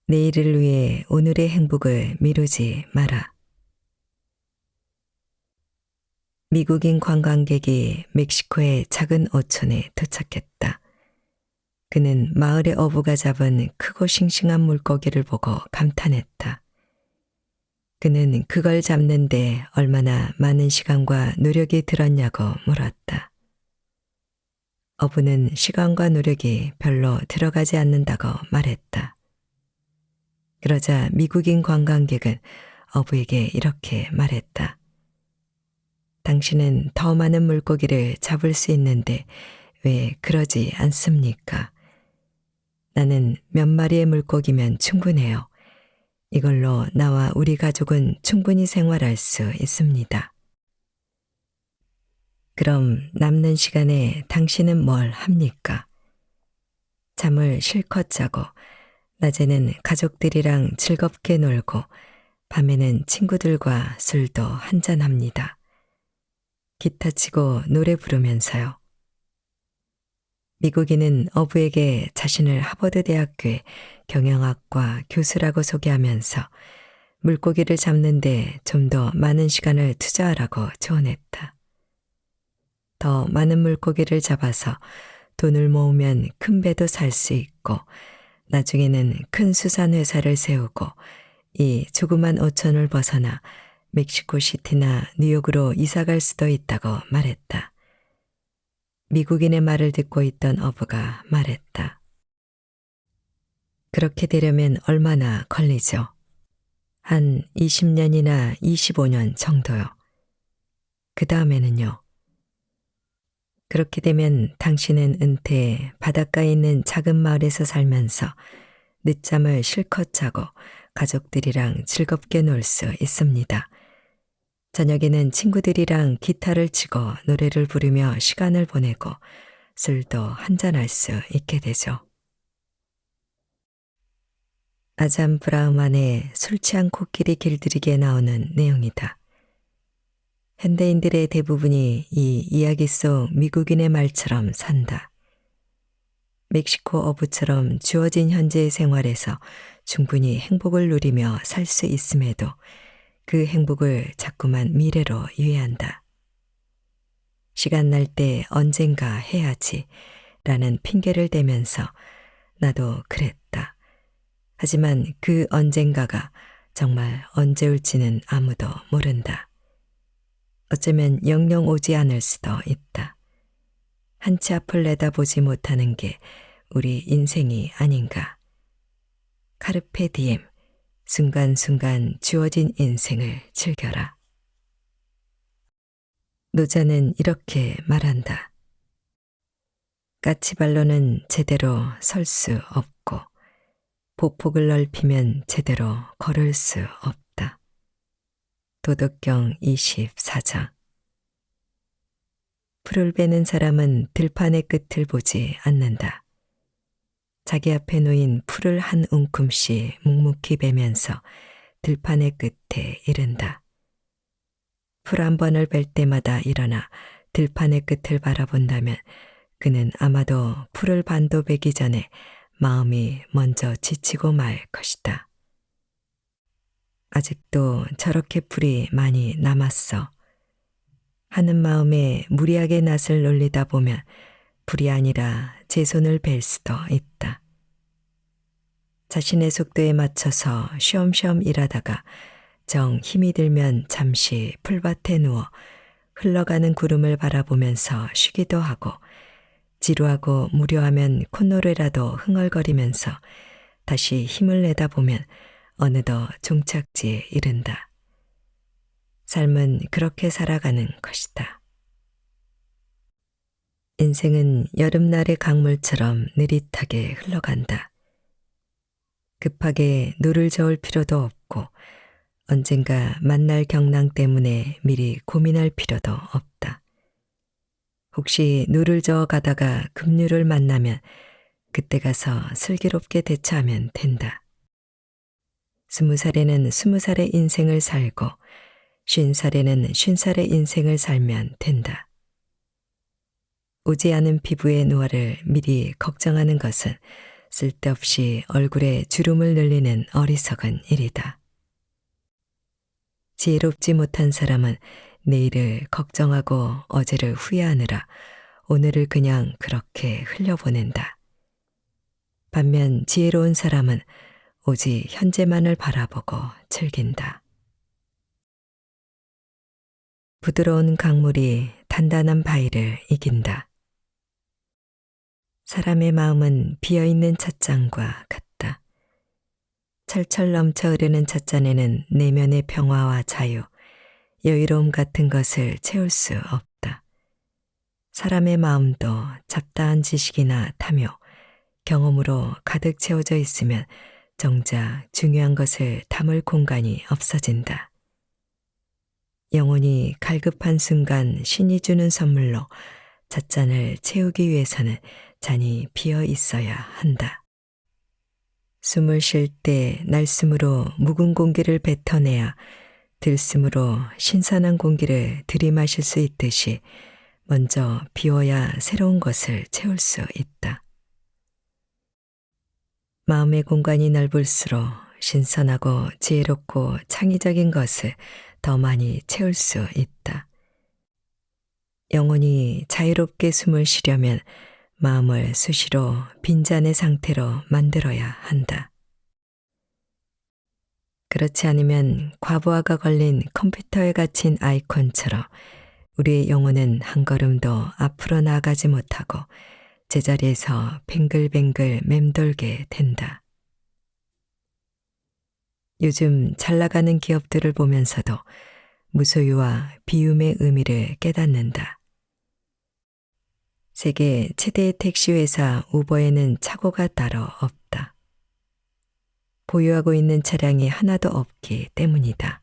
내일을 위해 오늘의 행복을 미루지 마라. 미국인 관광객이 멕시코의 작은 어촌에 도착했다. 그는 마을의 어부가 잡은 크고 싱싱한 물고기를 보고 감탄했다. 그는 그걸 잡는데 얼마나 많은 시간과 노력이 들었냐고 물었다. 어부는 시간과 노력이 별로 들어가지 않는다고 말했다. 그러자 미국인 관광객은 어부에게 이렇게 말했다. 당신은 더 많은 물고기를 잡을 수 있는데 왜 그러지 않습니까? 나는 몇 마리의 물고기면 충분해요. 이걸로 나와 우리 가족은 충분히 생활할 수 있습니다. 그럼 남는 시간에 당신은 뭘 합니까? 잠을 실컷 자고, 낮에는 가족들이랑 즐겁게 놀고, 밤에는 친구들과 술도 한잔합니다. 기타 치고 노래 부르면서요. 미국인은 어부에게 자신을 하버드 대학교의 경영학과 교수라고 소개하면서 물고기를 잡는데 좀 더 많은 시간을 투자하라고 조언했다. 더 많은 물고기를 잡아서 돈을 모으면 큰 배도 살 수 있고 나중에는 큰 수산회사를 세우고 이 조그만 어촌을 벗어나 멕시코 시티나 뉴욕으로 이사갈 수도 있다고 말했다. 미국인의 말을 듣고 있던 어부가 말했다. 그렇게 되려면 얼마나 걸리죠? 한 20년이나 25년 정도요. 그 다음에는요. 그렇게 되면 당신은 은퇴해 바닷가에 있는 작은 마을에서 살면서 늦잠을 실컷 자고 가족들이랑 즐겁게 놀 수 있습니다. 저녁에는 친구들이랑 기타를 치고 노래를 부르며 시간을 보내고 술도 한잔할 수 있게 되죠. 아잠 브라우만의 술 취한 코끼리 길들이기에 나오는 내용이다. 현대인들의 대부분이 이 이야기 속 미국인의 말처럼 산다. 멕시코 어부처럼 주어진 현재의 생활에서 충분히 행복을 누리며 살 수 있음에도 그 행복을 자꾸만 미래로 유예한다. 시간 날 때 언젠가 해야지 라는 핑계를 대면서 나도 그랬다. 하지만 그 언젠가가 정말 언제 올지는 아무도 모른다. 어쩌면 영영 오지 않을 수도 있다. 한치 앞을 내다보지 못하는 게 우리 인생이 아닌가. 카르페 디엠, 순간순간 주어진 인생을 즐겨라. 노자는 이렇게 말한다. 까치발로는 제대로 설 수 없고 보폭을 넓히면 제대로 걸을 수 없다. 도덕경 24장. 풀을 베는 사람은 들판의 끝을 보지 않는다. 자기 앞에 놓인 풀을 한 움큼씩 묵묵히 베면서 들판의 끝에 이른다. 풀 한 번을 벨 때마다 일어나 들판의 끝을 바라본다면 그는 아마도 풀을 반도 베기 전에 마음이 먼저 지치고 말 것이다. 아직도 저렇게 풀이 많이 남았어. 하는 마음에 무리하게 낫을 놀리다 보면 풀이 아니라 제 손을 벨 수도 있다. 자신의 속도에 맞춰서 쉬엄쉬엄 일하다가 정 힘이 들면 잠시 풀밭에 누워 흘러가는 구름을 바라보면서 쉬기도 하고 지루하고 무료하면 콧노래라도 흥얼거리면서 다시 힘을 내다 보면 어느덧 종착지에 이른다. 삶은 그렇게 살아가는 것이다. 인생은 여름날의 강물처럼 느릿하게 흘러간다. 급하게 노를 저을 필요도 없고 언젠가 만날 경랑 때문에 미리 고민할 필요도 없다. 혹시 노를 저어 가다가 급류를 만나면 그때 가서 슬기롭게 대처하면 된다. 20살에는 20살의 인생을 살고 50살에는 50살의 인생을 살면 된다. 오지 않은 피부의 노화를 미리 걱정하는 것은 쓸데없이 얼굴에 주름을 늘리는 어리석은 일이다. 지혜롭지 못한 사람은 내일을 걱정하고 어제를 후회하느라 오늘을 그냥 그렇게 흘려보낸다. 반면 지혜로운 사람은 오직 현재만을 바라보고 즐긴다. 부드러운 강물이 단단한 바위를 이긴다. 사람의 마음은 비어있는 찻잔과 같다. 철철 넘쳐 흐르는 찻잔에는 내면의 평화와 자유, 여유로움 같은 것을 채울 수 없다. 사람의 마음도 잡다한 지식이나 탐욕, 경험으로 가득 채워져 있으면 정작 중요한 것을 담을 공간이 없어진다. 영혼이 갈급한 순간 신이 주는 선물로 찻잔을 채우기 위해서는 잔이 비어 있어야 한다. 숨을 쉴 때 날숨으로 묵은 공기를 뱉어내야 들숨으로 신선한 공기를 들이마실 수 있듯이 먼저 비워야 새로운 것을 채울 수 있다. 마음의 공간이 넓을수록 신선하고 지혜롭고 창의적인 것을 더 많이 채울 수 있다. 영혼이 자유롭게 숨을 쉬려면 마음을 수시로 빈잔의 상태로 만들어야 한다. 그렇지 않으면 과부하가 걸린 컴퓨터에 갇힌 아이콘처럼 우리의 영혼은 한 걸음도 앞으로 나아가지 못하고 제자리에서 뱅글뱅글 맴돌게 된다. 요즘 잘 나가는 기업들을 보면서도 무소유와 비움의 의미를 깨닫는다. 세계 최대의 택시회사 우버에는 차고가 따로 없다. 보유하고 있는 차량이 하나도 없기 때문이다.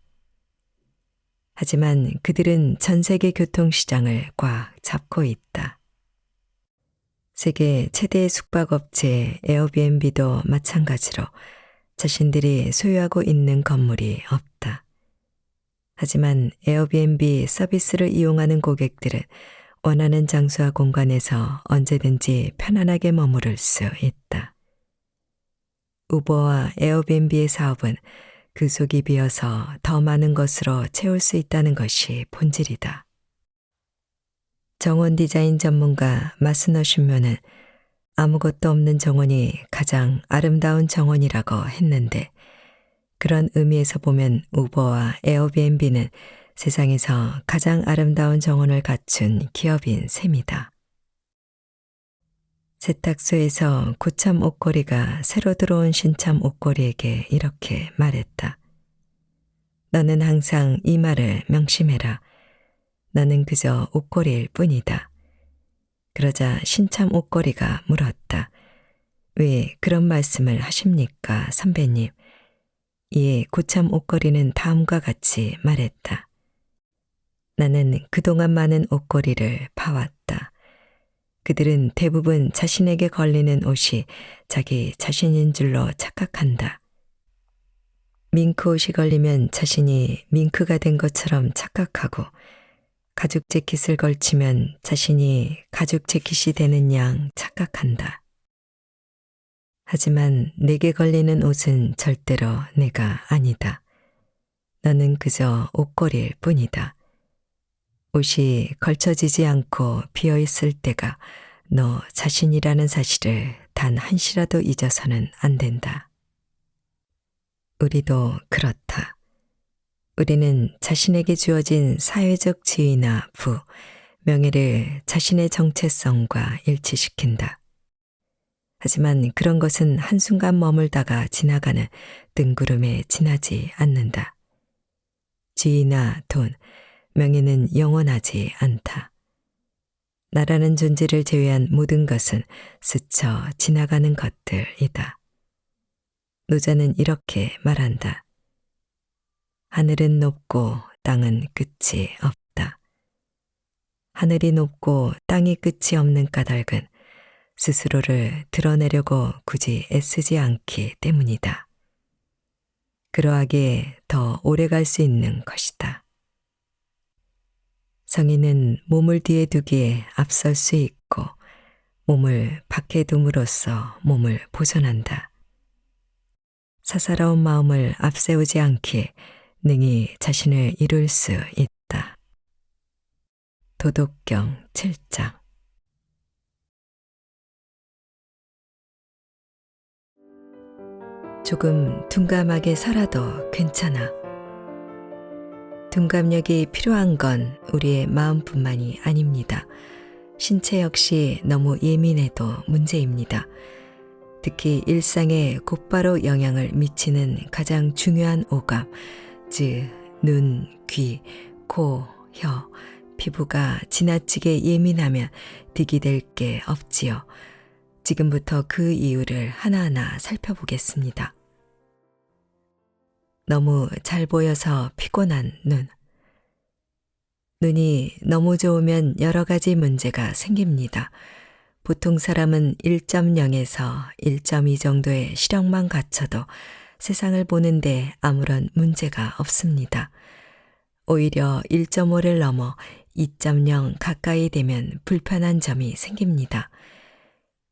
하지만 그들은 전 세계 교통시장을 꽉 잡고 있다. 세계 최대의 숙박업체 에어비앤비도 마찬가지로 자신들이 소유하고 있는 건물이 없다. 하지만 에어비앤비 서비스를 이용하는 고객들은 원하는 장소와 공간에서 언제든지 편안하게 머무를 수 있다. 우버와 에어비앤비의 사업은 그 속이 비어서 더 많은 것으로 채울 수 있다는 것이 본질이다. 정원 디자인 전문가 마스너 슌면은 아무것도 없는 정원이 가장 아름다운 정원이라고 했는데 그런 의미에서 보면 우버와 에어비앤비는 세상에서 가장 아름다운 정원을 갖춘 기업인 셈이다. 세탁소에서 고참 옷걸이가 새로 들어온 신참 옷걸이에게 이렇게 말했다. 너는 항상 이 말을 명심해라. 너는 그저 옷걸이일 뿐이다. 그러자 신참 옷걸이가 물었다. 왜 그런 말씀을 하십니까, 선배님? 이에 고참 옷걸이는 다음과 같이 말했다. 나는 그동안 많은 옷걸이를 봐왔다. 그들은 대부분 자신에게 걸리는 옷이 자기 자신인 줄로 착각한다. 밍크 옷이 걸리면 자신이 밍크가 된 것처럼 착각하고 가죽 재킷을 걸치면 자신이 가죽 재킷이 되는 양 착각한다. 하지만 내게 걸리는 옷은 절대로 내가 아니다. 너는 그저 옷걸이일 뿐이다. 옷이 걸쳐지지 않고 비어있을 때가 너 자신이라는 사실을 단 한시라도 잊어서는 안 된다. 우리도 그렇다. 우리는 자신에게 주어진 사회적 지위나 부, 명예를 자신의 정체성과 일치시킨다. 하지만 그런 것은 한순간 머물다가 지나가는 뜬구름에 지나지 않는다. 지위나 돈, 명예는 영원하지 않다. 나라는 존재를 제외한 모든 것은 스쳐 지나가는 것들이다. 노자는 이렇게 말한다. 하늘은 높고 땅은 끝이 없다. 하늘이 높고 땅이 끝이 없는 까닭은 스스로를 드러내려고 굳이 애쓰지 않기 때문이다. 그러하기에 더 오래 갈 수 있는 것이다. 성인은 몸을 뒤에 두기에 앞설 수 있고 몸을 밖에 둠으로써 몸을 보존한다. 사사로운 마음을 앞세우지 않기에 능히 자신을 이룰 수 있다. 도덕경 7장. 조금 둔감하게 살아도 괜찮아. 둔감력이 필요한 건 우리의 마음뿐만이 아닙니다. 신체 역시 너무 예민해도 문제입니다. 특히 일상에 곧바로 영향을 미치는 가장 중요한 오감, 즉 눈, 귀, 코, 혀, 피부가 지나치게 예민하면 득이 될 게 없지요. 지금부터 그 이유를 하나하나 살펴보겠습니다. 너무 잘 보여서 피곤한 눈. 눈이 너무 좋으면 여러 가지 문제가 생깁니다. 보통 사람은 1.0에서 1.2 정도의 시력만 갖춰도 세상을 보는데 아무런 문제가 없습니다. 오히려 1.5를 넘어 2.0 가까이 되면 불편한 점이 생깁니다.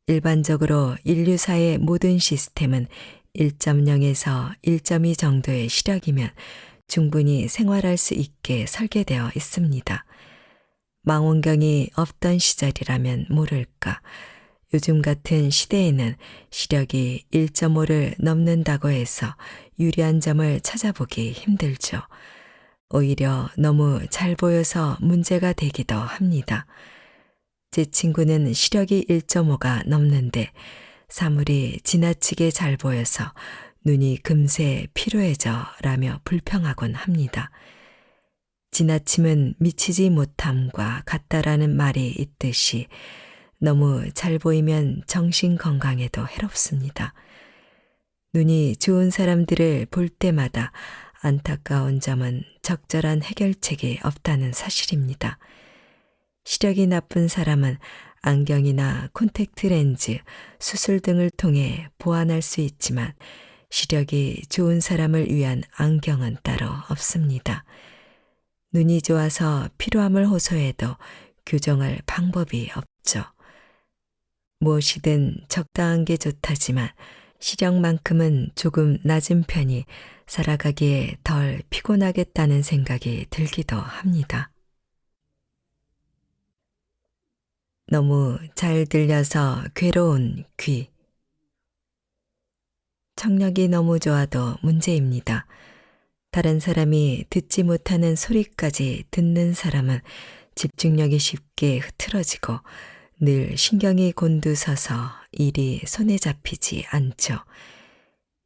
일반적으로 인류사의 모든 시스템은 1.0에서 1.2 정도의 시력이면 충분히 생활할 수 있게 설계되어 있습니다. 망원경이 없던 시절이라면 모를까. 요즘 같은 시대에는 시력이 1.5를 넘는다고 해서 유리한 점을 찾아보기 힘들죠. 오히려 너무 잘 보여서 문제가 되기도 합니다. 제 친구는 시력이 1.5가 넘는데 사물이 지나치게 잘 보여서 눈이 금세 피로해져 라며 불평하곤 합니다. 지나침은 미치지 못함과 같다라는 말이 있듯이 너무 잘 보이면 정신 건강에도 해롭습니다. 눈이 좋은 사람들을 볼 때마다 안타까운 점은 적절한 해결책이 없다는 사실입니다. 시력이 나쁜 사람은 안경이나 콘택트 렌즈, 수술 등을 통해 보완할 수 있지만 시력이 좋은 사람을 위한 안경은 따로 없습니다. 눈이 좋아서 피로함을 호소해도 교정할 방법이 없죠. 무엇이든 적당한 게 좋다지만 시력만큼은 조금 낮은 편이 살아가기에 덜 피곤하겠다는 생각이 들기도 합니다. 너무 잘 들려서 괴로운 귀. 청력이 너무 좋아도 문제입니다. 다른 사람이 듣지 못하는 소리까지 듣는 사람은 집중력이 쉽게 흐트러지고 늘 신경이 곤두서서 일이 손에 잡히지 않죠.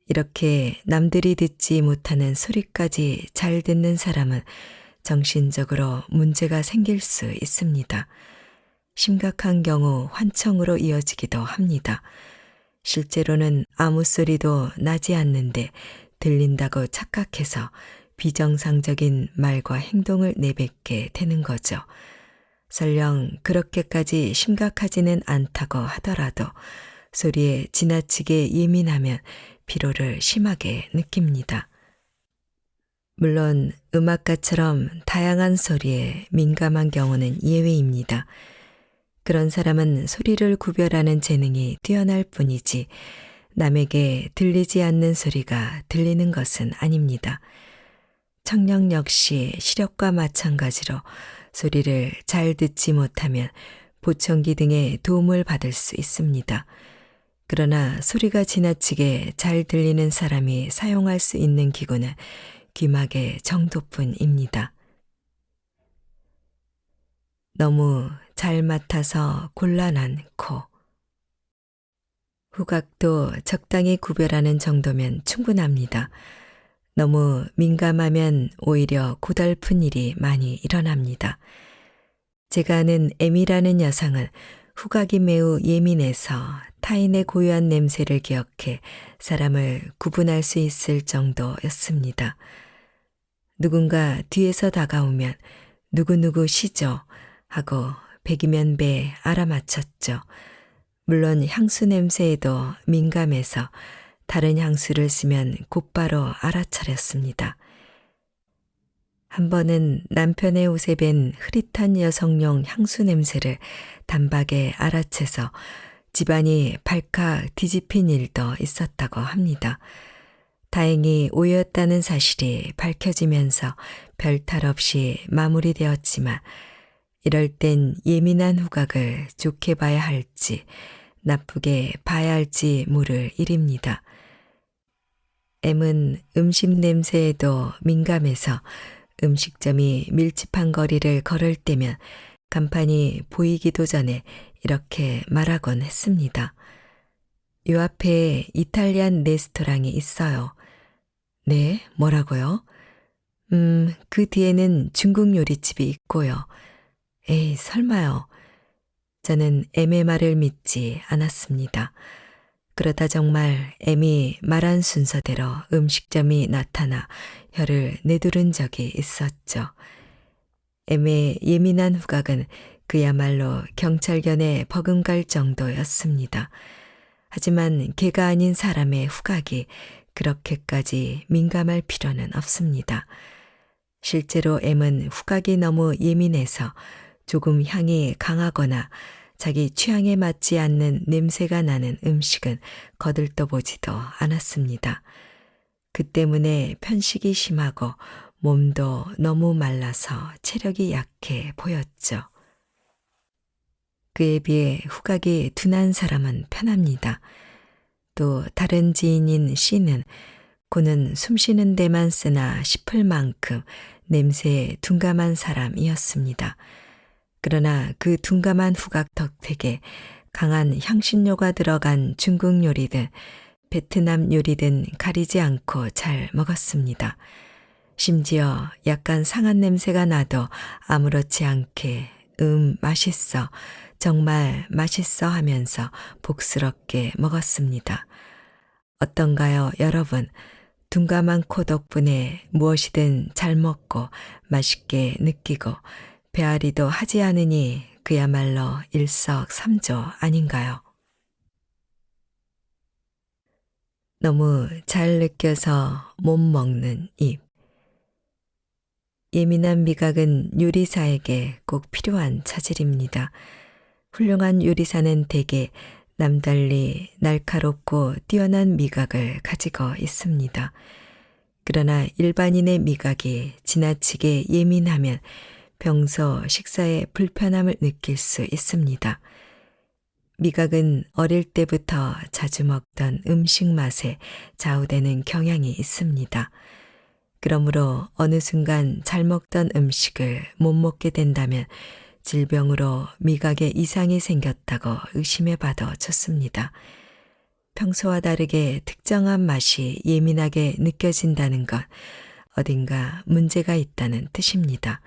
이렇게 남들이 듣지 못하는 소리까지 잘 듣는 사람은 정신적으로 문제가 생길 수 있습니다. 심각한 경우 환청으로 이어지기도 합니다. 실제로는 아무 소리도 나지 않는데 들린다고 착각해서 비정상적인 말과 행동을 내뱉게 되는 거죠. 설령 그렇게까지 심각하지는 않다고 하더라도 소리에 지나치게 예민하면 피로를 심하게 느낍니다. 물론 음악가처럼 다양한 소리에 민감한 경우는 예외입니다. 그런 사람은 소리를 구별하는 재능이 뛰어날 뿐이지 남에게 들리지 않는 소리가 들리는 것은 아닙니다. 청력 역시 시력과 마찬가지로 소리를 잘 듣지 못하면 보청기 등의 도움을 받을 수 있습니다. 그러나 소리가 지나치게 잘 들리는 사람이 사용할 수 있는 기구는 귀마개 정도뿐입니다. 너무 잘 맡아서 곤란한 코. 후각도 적당히 구별하는 정도면 충분합니다. 너무 민감하면 오히려 고달픈 일이 많이 일어납니다. 제가 아는 M이라는 여성은 후각이 매우 예민해서 타인의 고유한 냄새를 기억해 사람을 구분할 수 있을 정도였습니다. 누군가 뒤에서 다가오면 누구누구시죠? 하고 백이면 배 알아맞혔죠. 물론 향수 냄새에도 민감해서 다른 향수를 쓰면 곧바로 알아차렸습니다. 한 번은 남편의 옷에 밴 흐릿한 여성용 향수 냄새를 단박에 알아채서 집안이 발칵 뒤집힌 일도 있었다고 합니다. 다행히 오해였다는 사실이 밝혀지면서 별탈 없이 마무리되었지만 이럴 땐 예민한 후각을 좋게 봐야 할지 나쁘게 봐야 할지 모를 일입니다. M은 음식 냄새에도 민감해서 음식점이 밀집한 거리를 걸을 때면 간판이 보이기도 전에 이렇게 말하곤 했습니다. 요 앞에 이탈리안 레스토랑이 있어요. 네, 뭐라고요? 그 뒤에는 중국 요리집이 있고요. 에이, 설마요. 저는 M의 말을 믿지 않았습니다. 그러다 정말 M이 말한 순서대로 음식점이 나타나 혀를 내두른 적이 있었죠. M의 예민한 후각은 그야말로 경찰견에 버금갈 정도였습니다. 하지만 개가 아닌 사람의 후각이 그렇게까지 민감할 필요는 없습니다. 실제로 M은 후각이 너무 예민해서 조금 향이 강하거나 자기 취향에 맞지 않는 냄새가 나는 음식은 거들떠보지도 않았습니다. 그 때문에 편식이 심하고 몸도 너무 말라서 체력이 약해 보였죠. 그에 비해 후각이 둔한 사람은 편합니다. 또 다른 지인인 C는 고는 숨쉬는 데만 쓰나 싶을 만큼 냄새에 둔감한 사람이었습니다. 그러나 그 둔감한 후각 덕택에 강한 향신료가 들어간 중국 요리든 베트남 요리든 가리지 않고 잘 먹었습니다. 심지어 약간 상한 냄새가 나도 아무렇지 않게 맛있어, 정말 맛있어 하면서 복스럽게 먹었습니다. 어떤가요, 여러분? 둔감한 코 덕분에 무엇이든 잘 먹고 맛있게 느끼고 배앓이도 하지 않으니 그야말로 일석삼조 아닌가요? 너무 잘 느껴서 못 먹는 입. 예민한 미각은 요리사에게 꼭 필요한 차질입니다. 훌륭한 요리사는 대개 남달리 날카롭고 뛰어난 미각을 가지고 있습니다. 그러나 일반인의 미각이 지나치게 예민하면 평소 식사에 불편함을 느낄 수 있습니다. 미각은 어릴 때부터 자주 먹던 음식 맛에 좌우되는 경향이 있습니다. 그러므로 어느 순간 잘 먹던 음식을 못 먹게 된다면 질병으로 미각에 이상이 생겼다고 의심해 봐도 좋습니다. 평소와 다르게 특정한 맛이 예민하게 느껴진다는 것, 어딘가 문제가 있다는 뜻입니다.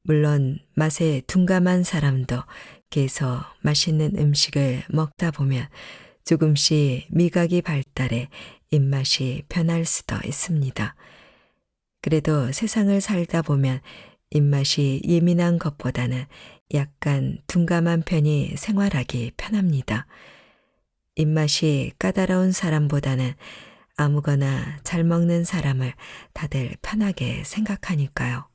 물론 맛에 둔감한 사람도 계속 맛있는 음식을 먹다 보면 조금씩 미각이 발달해 입맛이 변할 수도 있습니다. 그래도 세상을 살다 보면 입맛이 예민한 것보다는 약간 둔감한 편이 생활하기 편합니다. 입맛이 까다로운 사람보다는 아무거나 잘 먹는 사람을 다들 편하게 생각하니까요.